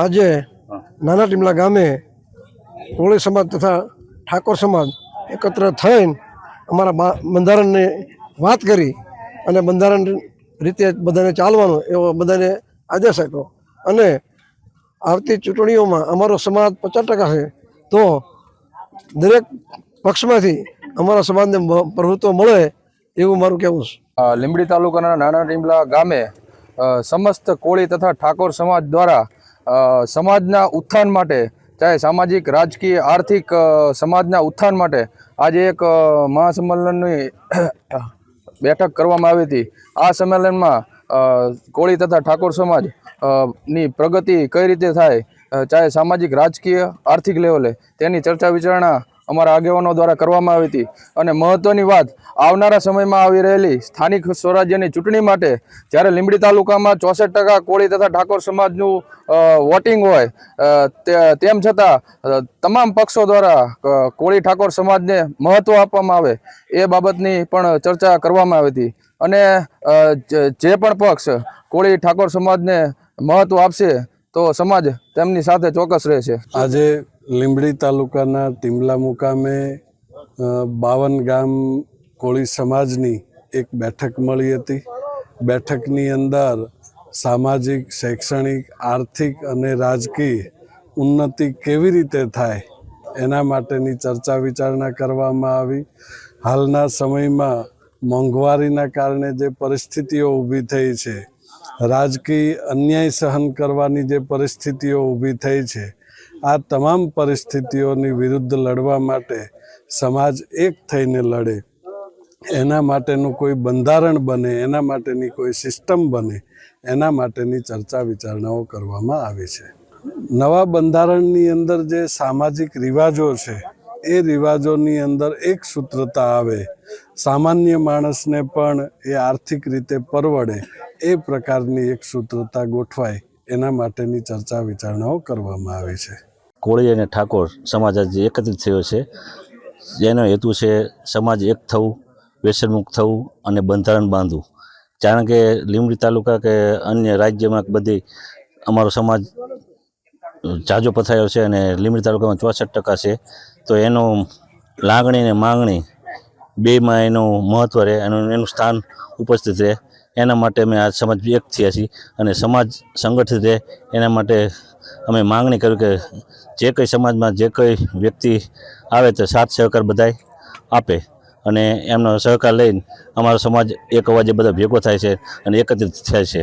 આજે નાના ટીમલા ગામે કોળી સમાજ તથા ઠાકોર સમાજ એકત્ર થઈને અમારા બંધારણની વાત કરી અને બંધારણ રીતે બધાને ચાલવાનું એવો બધાને આદેશ આપ્યો અને આવતી ચૂંટણીઓમાં અમારો સમાજ 50% છે તો દરેક પક્ષમાંથી અમારા સમાજને પ્રભુત્વ મળે એવું મારું કહેવું છે। લીંબડી તાલુકાના નાના ટીમલા ગામે સમસ્ત કોળી તથા ઠાકોર સમાજ દ્વારા સમાજના ઉત્થાન માટે ચાહે સામાજિક રાજકીય આર્થિક સમાજના ઉત્થાન માટે આજે એક મહાસંમેલનની બેઠક કરવામાં આવી હતી। આ સંમેલનમાં કોળી તથા ઠાકોર સમાજ ની પ્રગતિ કઈ રીતે થાય ચાહે સામાજિક રાજકીય આર્થિક લેવલે તેની ચર્ચા વિચારણા અમારા આગેવાનો દ્વારા કરવામાં આવી હતી અને મહત્વની વાત આવનારા સમયમાં આવી રહેલી સ્થાનિક સ્વરાજ્યની ચૂંટણી માટે જ્યારે લીંબડી તાલુકામાં 64% કોળી તથા ઠાકોર સમાજનું વોટિંગ હોય તેમ છતાં તમામ પક્ષો દ્વારા કોળી ઠાકોર સમાજને મહત્વ આપવામાં આવે એ બાબતની પણ ચર્ચા કરવામાં આવી હતી અને જે પણ પક્ષ કોળી ઠાકોર સમાજને મહત્વ આપશે તો સમાજ તેમની સાથે ચોક્કસ રહેશે। આજે લીંબડી તાલુકાના ટીમલા મુકામે 52 ગામ કોળી સમાજની એક બેઠક મળી હતી। બેઠકની અંદર સામાજિક શૈક્ષણિક આર્થિક અને રાજકીય ઉન્નતિ કેવી રીતે થાય એના માટેની ચર્ચા વિચારણા કરવામાં આવી। હાલના સમયમાં મોંઘવારીના કારણે જે પરિસ્થિતિઓ ઊભી થઈ છે, રાજકીય અન્યાય સહન કરવાની જે પરિસ્થિતિઓ ઊભી થઈ છે, આ તમામ પરિસ્થિતિઓની વિરુદ્ધ લડવા માટે સમાજ એક થઈને લડે એના માટેનું કોઈ બંધારણ બને, એના માટેની કોઈ સિસ્ટમ બને, એના માટેની ચર્ચા વિચારણાઓ કરવામાં આવી છે। નવા બંધારણની અંદર જે સામાજિક રિવાજો છે એ રિવાજોની અંદર એક સૂત્રતા આવે, સામાન્ય માણસને પણ એ આર્થિક રીતે પરવડે એ પ્રકારની એક સૂત્રતા ગોઠવાય એના માટેની ચર્ચા વિચારણાઓ કરવામાં આવી છે। કોળી અને ઠાકોર સમાજ આજે એકત્રિત થયો છે, જેનો હેતુ છે સમાજ એક થવું, વ્યસનમુક્ત થવું અને બંધારણ બાંધવું। કારણ કે લીંબડી તાલુકા કે અન્ય રાજ્યમાં બધી અમારો સમાજ જાજો પથરાયો છે અને લીંબડી તાલુકામાં 64% છે, તો એનો લાગણી અને માંગણી બેમાં એનું મહત્ત્વ રહે, એનું સ્થાન ઉપસ્થિત રહે એના માટે અમે આ સમાજ એક થયા છીએ અને સમાજ સંગઠિત રહે એના માટે અમે માંગણી કરી કે જે કંઈ સમાજમાં જે કંઈ વ્યક્તિ આવે તો સાથ સહકાર બધાય આપે અને એમનો સહકાર લઈને અમારો સમાજ એક અવાજે બધા ભેગો થાય છે અને એકત્રિત થાય છે।